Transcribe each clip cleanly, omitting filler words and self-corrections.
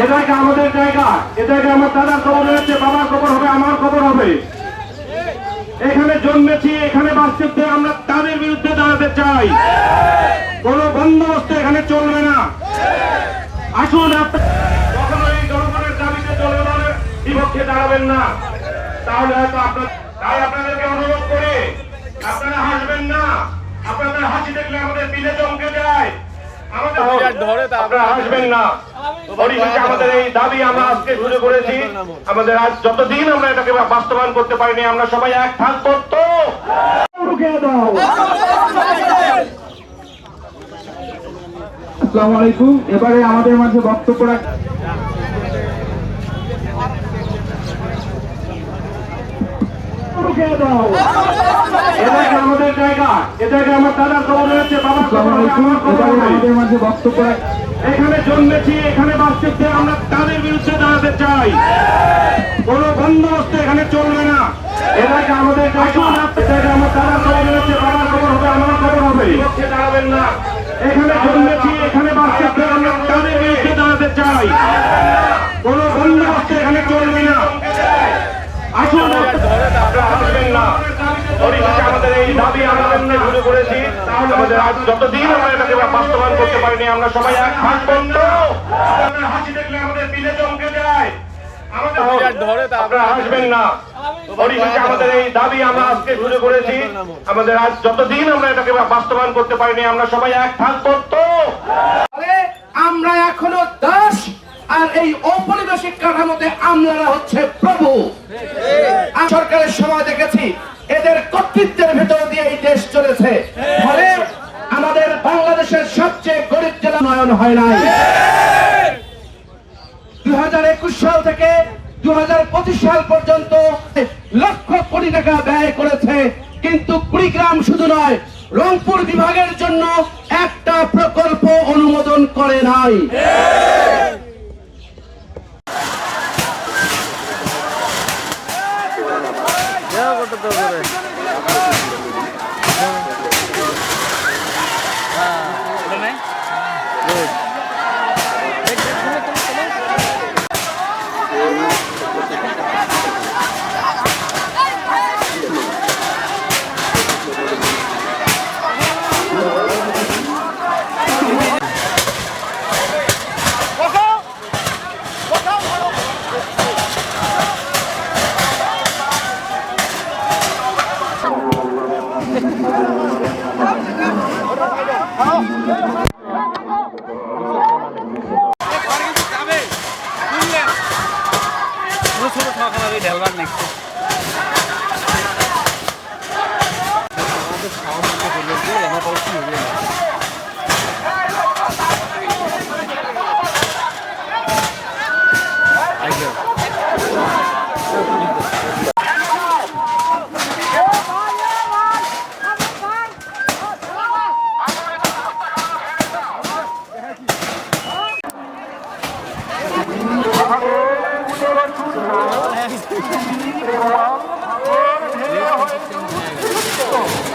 এ জায়গা আমাদের জায়গা, এ জায়গায় আমার দাদার কবর রয়েছে, বাবার কবর হবে, আমার কবর হবে। এখানে জন্মেছি, এখানে বাঁচতে, আমরা তাদের বিরুদ্ধে দাঁড়াতে চাই। কোন বন্দোবস্ত এখানে চলবে না। আসুন, কখনো এই জনগণের দাবিতে জনগণের বিপক্ষে দাঁড়াবেন না, তাহলে হয়তো তাই আপনাদেরকে অনুরোধ করে আপনারা হাসবেন না। আপনাদের হাসি দেখলে আমাদের পিঠে চমকে যায়। আপনারা হাসবেন না। পরিশেষে আমাদের এই দাবি আমরা আজকে শুরু করেছি। আমাদের আজ যতদিন আমরা এটাকে বাস্তবায়ন করতে পারিনি, আমরা সবাই এক থাকবো। তো আসসালামু আলাইকুম। এবারে আমাদের মাঝে বক্তব্য আমাদের জায়গা, এ জায়গায় আমার দাদার কবর রয়েছে, বাবার কবর হবে, আমার কবর হবে। আমাদের মাঝে বক্তব্য এখানে জন্মেছি, এখানে বাঁচতে, আমরা তাদের বিরুদ্ধে দাঁড়াতে চাই। কোন বন্দোবস্ত এখানে চলবে না। এ জায়গা আমাদের জায়গা, এ জায়গায় আমার দাদার কবর রয়েছে, বাবার কবর হবে, আমার কবর হবে। দাঁড়াবেন না। এখানে জন্মেছি, এখানে বাঁচতে, আমরা তাদের বিরুদ্ধে দাঁড়াতে চাই। কোন বন্দোবস্ত এখানে চলবে না। আসুন, আপনারা হাসবেন না। পরিশেষে আমাদের এই দাবি আমরা আজকে শুরু করেছি। আমাদের আজ যতদিন আমরা এটাকে বাস্তবায়ন করতে পারিনি, আমরা সবাই এক থাকবো। আপনাদের হাসি দেখলে আমাদের পিঠে চমকে যায়। আপনারা হাসবেন না। পরিশেষে আমাদের এই দাবি আমরা আজকে শুরু করেছি। আমাদের আজ যতদিন আমরা এটাকে বাস্তবায়ন করতে পারিনি, আমরা সবাই এক থাকবো। তো আমরা এখনো দাস, আর এই ঔপনিবেশিক কাঠামোতে আমলারা হচ্ছে প্রভু। সরকারের সময় দেখেছি এদের কর্তৃত্বের ভেতর দিয়ে এই দেশ চলেছে। ফলে আমাদের বাংলাদেশের সবচেয়ে গরিব জেলা উন্নয়ন হয় নাই। 2021 সাল থেকে 2025 সাল পর্যন্ত লক্ষ কোটি টাকা ব্যয় করেছে, কিন্তু কুড়িগ্রাম শুধু নয়, রংপুর বিভাগের জন্য একটা প্রকল্প অনুমোদন করে নাই।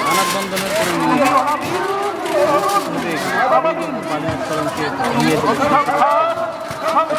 মানববন্ধনের